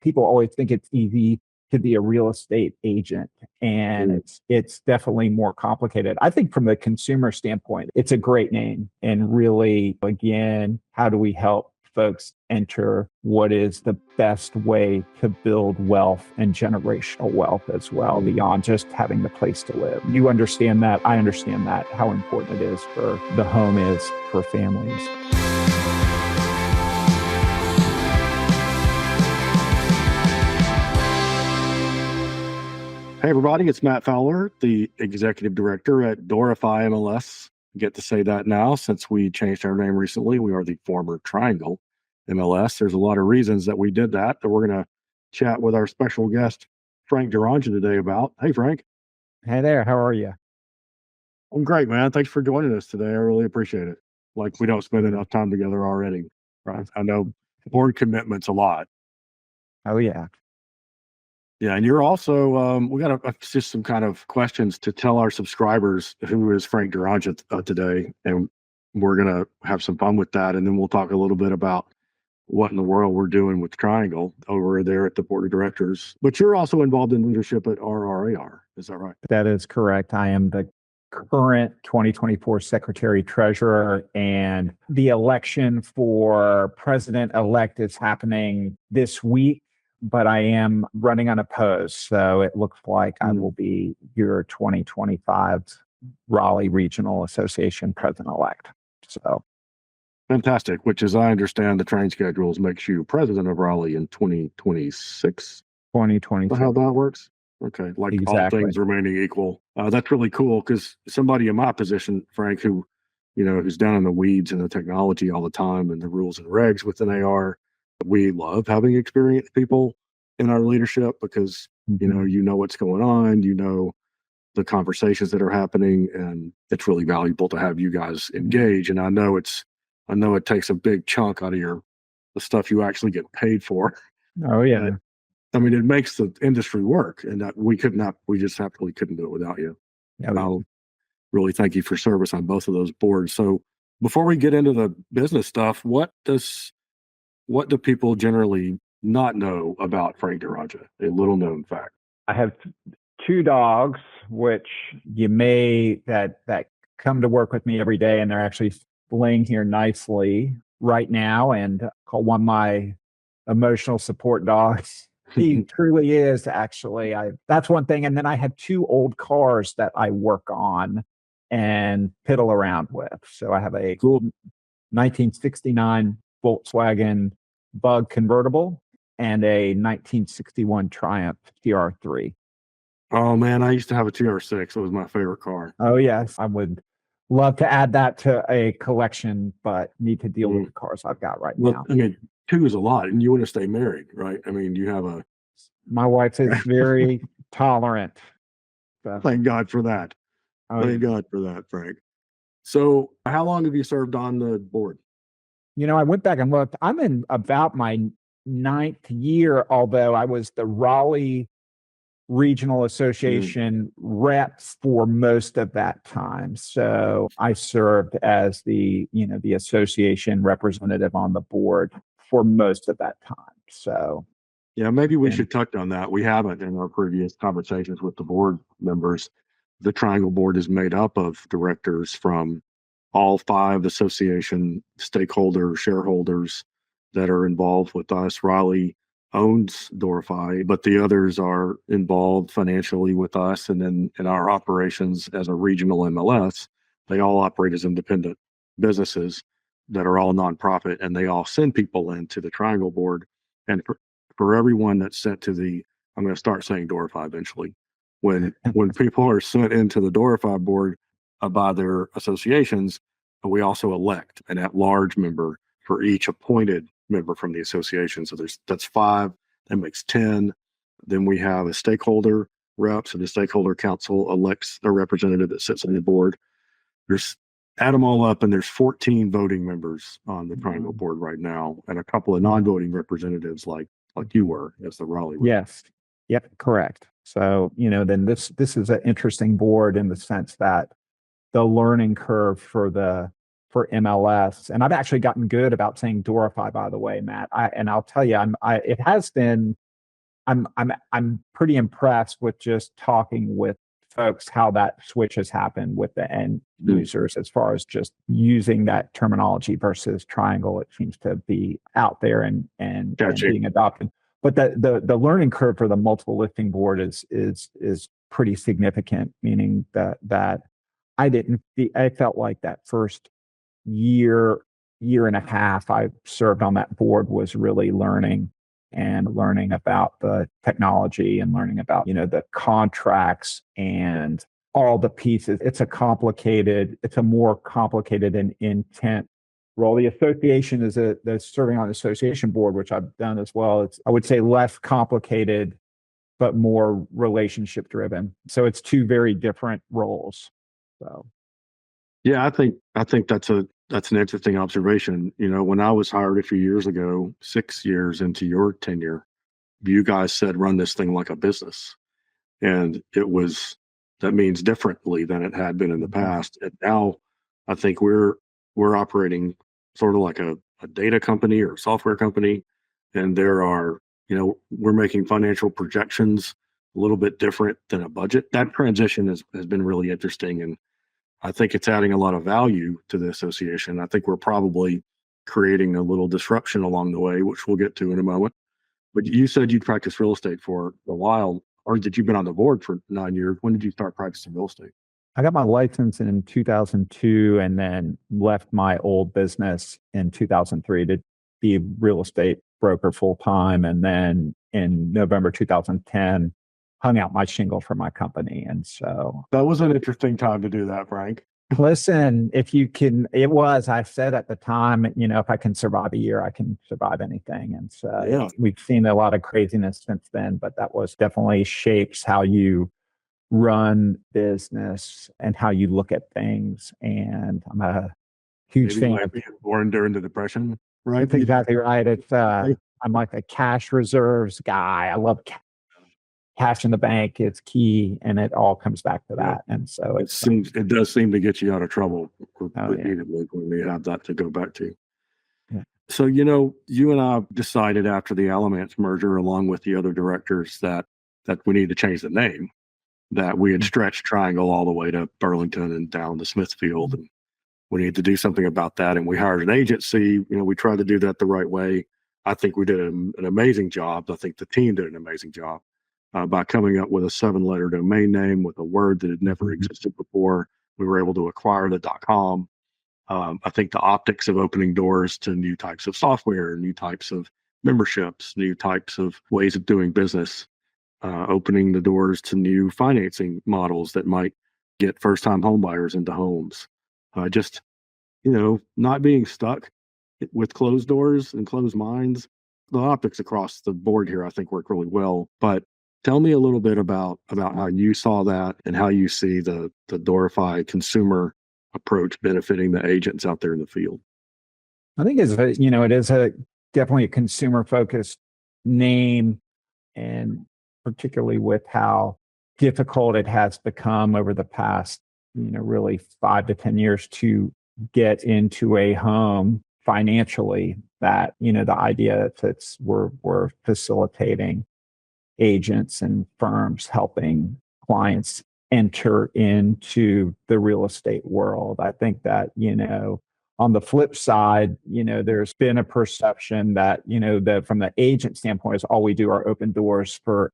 people always think it's easy to be a real estate agent, and it's definitely more complicated. I think from the consumer standpoint, it's a great name. And really, again, how do we help folks enter what is the best way to build wealth and generational wealth as well, beyond just having the place to live? You understand that. I understand that, how important it is for the home is for families. Hey, everybody, it's Matt Fowler, the executive director at Doorify MLS. I get to say that now since we changed our name recently. We are the former Triangle MLS. There's a lot of reasons that we did that we're going to chat with our special guest, Frank DeRonja, today about. Hey, Frank. Hey there. How are you? I'm great, man. Thanks for joining us today. I really appreciate it. Like, we don't spend enough time together already, right? I know board commitment's a lot. Oh, yeah. Yeah, and you're also, we got just some kind of questions to tell our subscribers who is Frank DeRonja today, and we're going to have some fun with that, and then we'll talk a little bit about what in the world we're doing with Triangle over there at the board of directors. But you're also involved in leadership at RRAR, is that right? That is correct. I am the current 2024 Secretary Treasurer, and the election for President-elect is happening this week, but I am running unopposed. So it looks like I will be your 2025 Raleigh Regional Association President-elect. So fantastic, which, as I understand the train schedules, makes you president of Raleigh in 2026. 2026. How that works? Okay, like exactly. All things remaining equal. That's really cool, because somebody in my position, Frank, who, who's down in the weeds and the technology all the time and the rules and regs within AR, we love having experienced people in our leadership because, you know what's going on, the conversations that are happening, and it's really valuable to have you guys engage. And I know it takes a big chunk out of the stuff you actually get paid for. Oh, yeah. It makes the industry work, and that we just absolutely couldn't do it without you. Yeah, I'll really thank you for service on both of those boards. So before we get into the business stuff, what do people generally not know about Frank DeRonja? A little known fact. I have two dogs, which that come to work with me every day, and they're actually laying here nicely right now, and call one my emotional support dog. He truly is, actually. That's one thing. And then I have two old cars that I work on and piddle around with. So I have a cool 1969 Volkswagen Bug convertible and a 1961 Triumph TR3. Oh man, I used to have a TR6. It was my favorite car. Oh yes, I would love to add that to a collection, but need to deal with the cars I've got right now. Two is a lot, and you want to stay married, right? You have my wife is very tolerant. So. Thank God for that. Thank God for that, Frank. So how long have you served on the board? I went back and looked. I'm in about my 9th year, although I was the Raleigh Regional Association rep for most of that time. So I served as the association representative on the board for most of that time. So yeah, maybe we should touch on that. We haven't in our previous conversations with the board members. The Triangle board is made up of directors from all 5 association shareholders that are involved with us. Raleigh owns Doorify, but the others are involved financially with us. And then in our operations as a regional MLS, they all operate as independent businesses that are all nonprofit, and they all send people into the Triangle board. And for everyone that's sent to I'm going to start saying Doorify eventually. When people are sent into the Doorify board by their associations, we also elect an at-large member for each appointed member from the association. So that's 5, that makes 10. Then we have a stakeholder rep, so the stakeholder council elects a representative that sits on the board. Add them all up, and there's 14 voting members on the Triangle board right now, and a couple of non-voting representatives like you were as the Raleigh. Yes. Yep. Correct. So, then this is an interesting board in the sense that the learning curve for MLS, and I've actually gotten good about saying Doorify, by the way, Matt. And I'll tell you, it has been I'm pretty impressed with just talking with folks how that switch has happened with the end users as far as just using that terminology versus Triangle. It seems to be out there and being adopted. But the learning curve for the multiple listing board is pretty significant, meaning that I felt like that first year and a half I served on that board was really learning about the technology and learning about, the contracts and all the pieces. It's a more complicated and intent role. The association is the serving on the association board, which I've done as well. It's, I would say, less complicated, but more relationship driven. So it's two very different roles. So. Yeah, I think that's an interesting observation. When I was hired a few years ago, 6 years into your tenure, you guys said run this thing like a business, and that means differently than it had been in the past. And now I think we're operating sort of like a data company or a software company, and we're making financial projections a little bit different than a budget. That transition has been really interesting, and I think it's adding a lot of value to the association. I think we're probably creating a little disruption along the way, which we'll get to in a moment. But you said you practiced real estate for a while, or that you've been on the board for 9 years. When did you start practicing real estate? I got my license in 2002 and then left my old business in 2003 to be a real estate broker full time. And then in November 2010, hung out my shingle for my company. And so that was an interesting time to do that, Frank. Listen, I said at the time, if I can survive a year, I can survive anything. And so we've seen a lot of craziness since then, but that was definitely shapes how you run business and how you look at things. And I'm a huge fan of being born during the Depression, right? That's exactly right. It's I'm like a cash reserves guy. I love cash in the bank is key, and it all comes back to that. And so it does seem to get you out of trouble repeatedly when you have that to go back to. Yeah. So, you and I decided after the Alamance merger, along with the other directors, that we need to change the name, that we had stretched Triangle all the way to Burlington and down to Smithfield. And we need to do something about that. And we hired an agency. We tried to do that the right way. I think we did an amazing job. I think the team did an amazing job by coming up with a 7-letter domain name with a word that had never existed before. We were able to acquire the .com. I think the optics of opening doors to new types of software, new types of memberships, new types of ways of doing business, opening the doors to new financing models that might get first-time homebuyers into homes. Just, not being stuck with closed doors and closed minds. The optics across the board here, I think, work really well. But tell me a little bit about how you saw that and how you see the Doorify consumer approach benefiting the agents out there in the field. I think it is definitely a consumer-focused name, and particularly with how difficult it has become over the past, really 5 to 10 years to get into a home financially, that, the idea that we're facilitating agents and firms helping clients enter into the real estate world. I think that, on the flip side, there's been a perception that, that from the agent standpoint is all we do are open doors to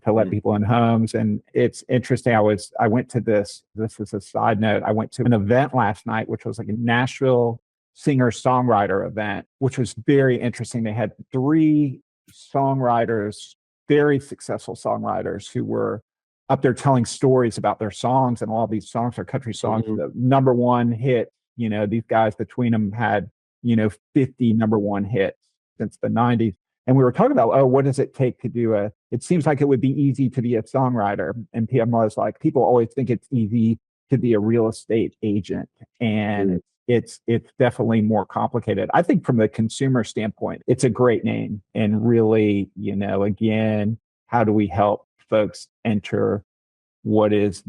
let people in homes. And it's interesting. I went to this is a side note. I went to an event last night, which was like a Nashville singer-songwriter event, which was very interesting. They had 3 songwriters, very successful songwriters, who were up there telling stories about their songs, and all these songs are country songs. The number one hit, these guys between them had, 50 number one hits since the 90s. And we were talking about, what does it take to do it seems like it would be easy to be a songwriter. And PM was like, people always think it's easy to be a real estate agent. And it's definitely more complicated. I think from the consumer standpoint, it's a great name. And really, again, how do we help folks enter what is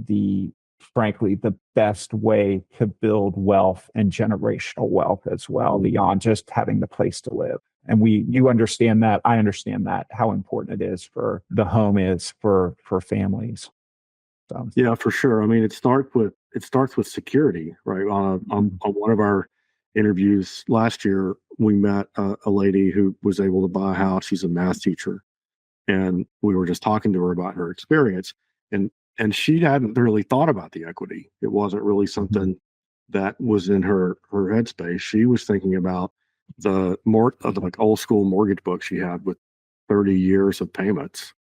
frankly, the best way to build wealth and generational wealth as well, beyond just having the place to live. And you understand that. I understand that, how important it is for the home is for families. So. Yeah, for sure. I mean, it starts with security, right? On one of our interviews last year, we met a lady who was able to buy a house. She's a math teacher, and we were just talking to her about her experience, and she hadn't really thought about the equity. It wasn't really something that was in her headspace. She was thinking about the like old school mortgage book she had with 30 years of payments,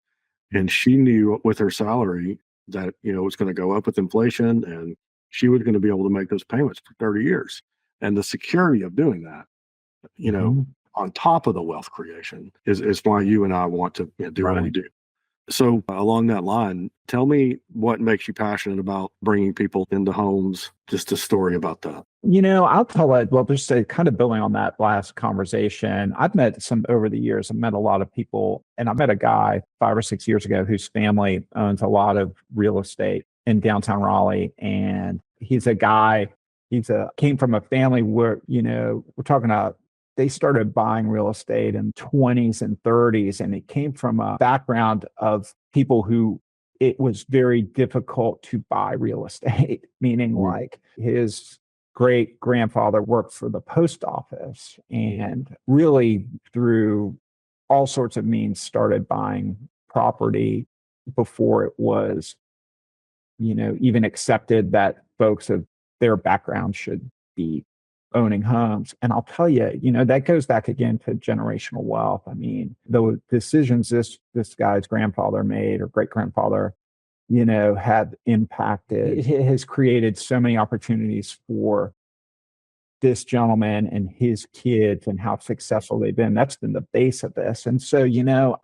and she knew with her salary that it was going to go up with inflation, and she was going to be able to make those payments for 30 years. And the security of doing that, on top of the wealth creation is why you and I want to do what we do. So along that line, tell me what makes you passionate about bringing people into homes, just a story about that. I'll tell it, well, just to kind of building on that last conversation, I've met over the years, I've met a lot of people, and I met a guy 5 or 6 years ago whose family owns a lot of real estate in downtown Raleigh. And he's a guy, came from a family where, we're talking about, they started buying real estate in 20s and 30s, and it came from a background of people who it was very difficult to buy real estate, meaning like his great grandfather worked for the post office and really through all sorts of means started buying property before it was, even accepted that folks of their background should be owning homes. And I'll tell you, that goes back again to generational wealth. I mean, the decisions this guy's grandfather made or great grandfather, had impacted, it has created so many opportunities for this gentleman and his kids and how successful they've been. That's been the base of this. And so,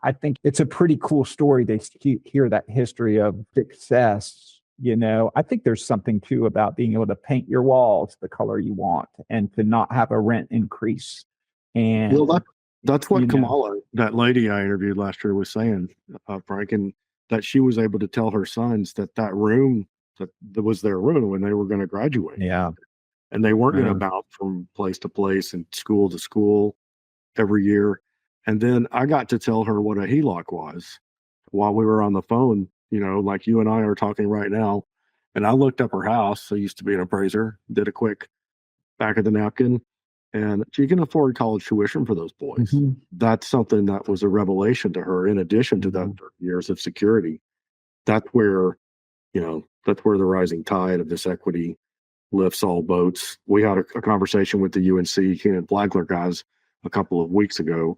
I think it's a pretty cool story to hear that history of success. I think there's something too about being able to paint your walls the color you want and to not have a rent increase. And that's what Kamala, that lady I interviewed last year, was saying, Frank, and that she was able to tell her sons that room that was their room when they were going to graduate. Yeah. And they weren't going to bounce from place to place and school to school every year. And then I got to tell her what a HELOC was while we were on the phone, like you and I are talking right now. And I looked up her house. I used to be an appraiser, did a quick back of the napkin, and she can afford college tuition for those boys. That's something that was a revelation to her, in addition to that 30 years of security. That's where the rising tide of this equity lifts all boats. We had a conversation with the UNC Keenan Flagler guys a couple of weeks ago,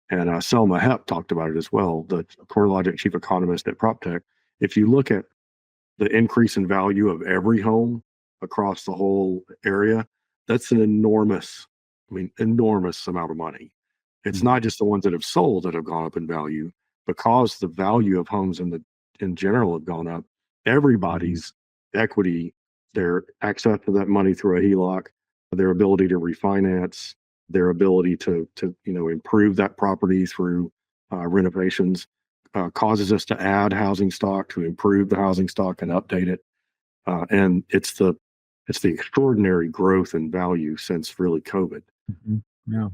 and Selma Hepp talked about it as well, the CoreLogic chief economist at PropTech. If you look at the increase in value of every home across the whole area, that's an enormous amount of money. It's not just the ones that have sold that have gone up in value, because the value of homes in general have gone up. Everybody's equity, their access to that money through a HELOC, their ability to refinance, their ability to improve that property through renovations, causes us to add housing stock, to improve the housing stock and update it. And it's the extraordinary growth in value since really COVID. Yeah.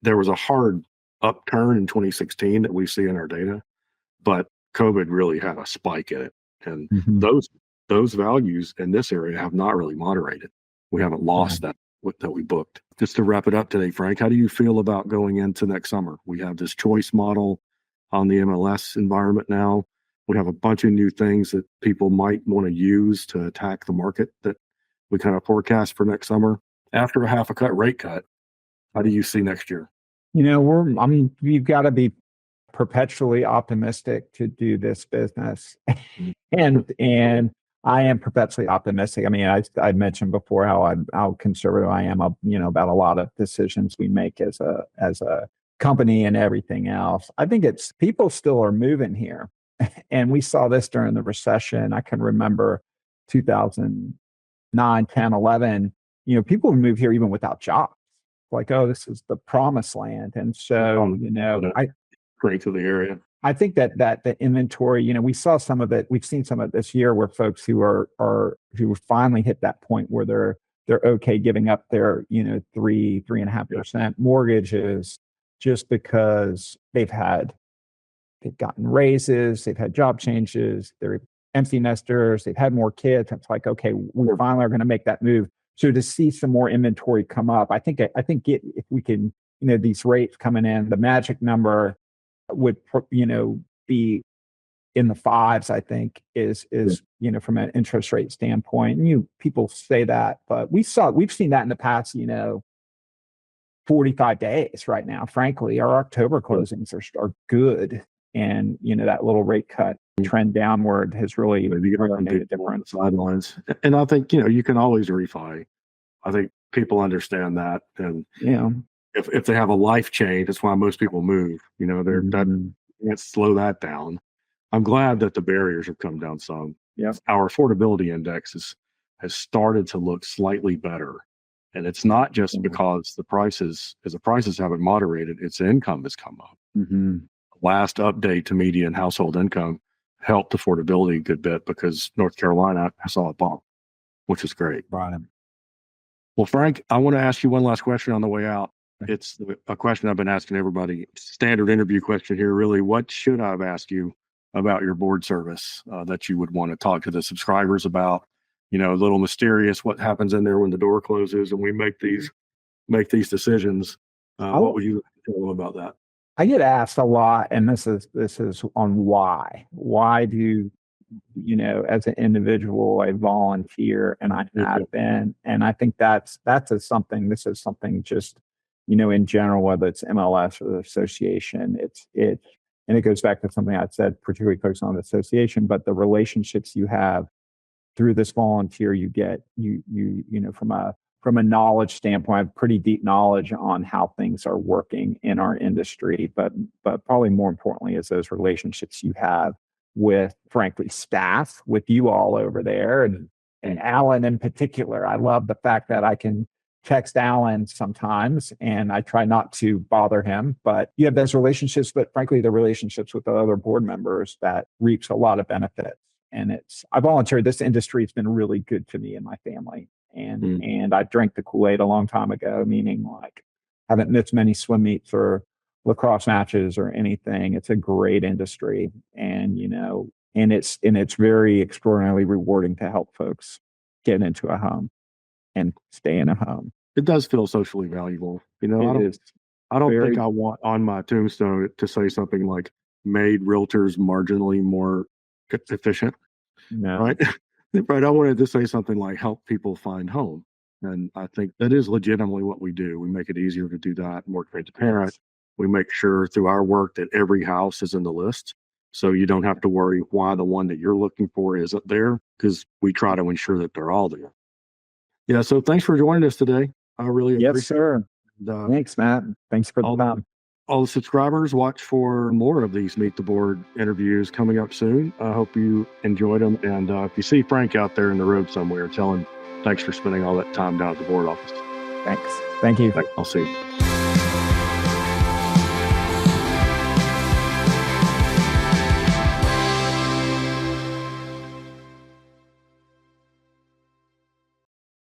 There was a hard upturn in 2016 that we see in our data, but COVID really had a spike in it. And those values in this area have not really moderated. We haven't lost that we booked. Just to wrap it up today, Frank, how do you feel about going into next summer? We have this choice model on the MLS environment now. We have a bunch of new things that people might want to use to attack the market that we kind of forecast for next summer. After a half a cut rate cut, how do you see next year? You've got to be perpetually optimistic to do this business. and I am perpetually optimistic. I mean, I mentioned before how conservative I am, about a lot of decisions we make as a company and everything else. I think it's people still are moving here. And we saw this during the recession. I can remember 2009, 10, 11, people would move here even without jobs. Like, oh, this is the promised land. And so, great to the area. I think that the inventory, we saw some of it. We've seen some of it this year where folks who finally hit that point where they're okay giving up their 3.5% mortgages just because they've gotten raises, they've had job changes, they're empty nesters, they've had more kids. It's like, okay, we finally are going to make that move. So to see some more inventory come up, I think if we can, these rates coming in, the magic number would, be in the fives, I think is, from an interest rate standpoint. And people say that, but we've seen that in the past, 45 days right now. Frankly, our October closings are good. And, that little rate cut trend downward has really made a difference. Sidelines. And I think, you can always refi. I think people understand that. And if they have a life change, that's why most people move. They're can't slow that down. I'm glad that the barriers have come down some. Yeah. Our affordability index has started to look slightly better. And it's not just because the prices haven't moderated, its income has come up. Last update to median household income helped affordability a good bit because North Carolina saw a bump, which is great. Right. Well, Frank, I want to ask you one last question on the way out. It's a question I've been asking everybody. Standard interview question here, really. What should I have asked you about your board service that you would want to talk to the subscribers about? A little mysterious, what happens in there when the door closes and we make these decisions. What would you tell them about that? I get asked a lot, and this is on why. Why do as an individual, I volunteer, and I have been, and I think this is something just in general, whether it's MLS or the association, and it goes back to something I said, particularly focused on the association, but the relationships you have through this volunteer, you get from a knowledge standpoint, I have pretty deep knowledge on how things are working in our industry, but probably more importantly is those relationships you have with, frankly, staff, with you all over there, and Alan in particular. I love the fact that I can text Alan sometimes, and I try not to bother him, but you have those relationships, but frankly, the relationships with the other board members that reaps a lot of benefits. And I volunteered. This industry has been really good to me and my family. And I drank the Kool-Aid a long time ago, meaning like haven't missed many swim meets or lacrosse matches or anything. It's a great industry, and it's very extraordinarily rewarding to help folks get into a home and stay in a home. It does feel socially valuable. I don't think I want on my tombstone to say something like made realtors marginally more efficient. No. Right. Right. I wanted to say something like help people find home. And I think that is legitimately what we do. We make it easier to do that, more transparent. We make sure through our work that every house is in the list. So you don't have to worry why the one that you're looking for isn't there, because we try to ensure that they're all there. Yeah. So thanks for joining us today. I really appreciate it. Yes, sir. Thanks, Matt. Thanks for the time. All the subscribers, watch for more of these Meet the Board interviews coming up soon. I hope you enjoyed them. And if you see Frank out there in the road somewhere, tell him thanks for spending all that time down at the board office. Thanks. Thank you. I'll see you.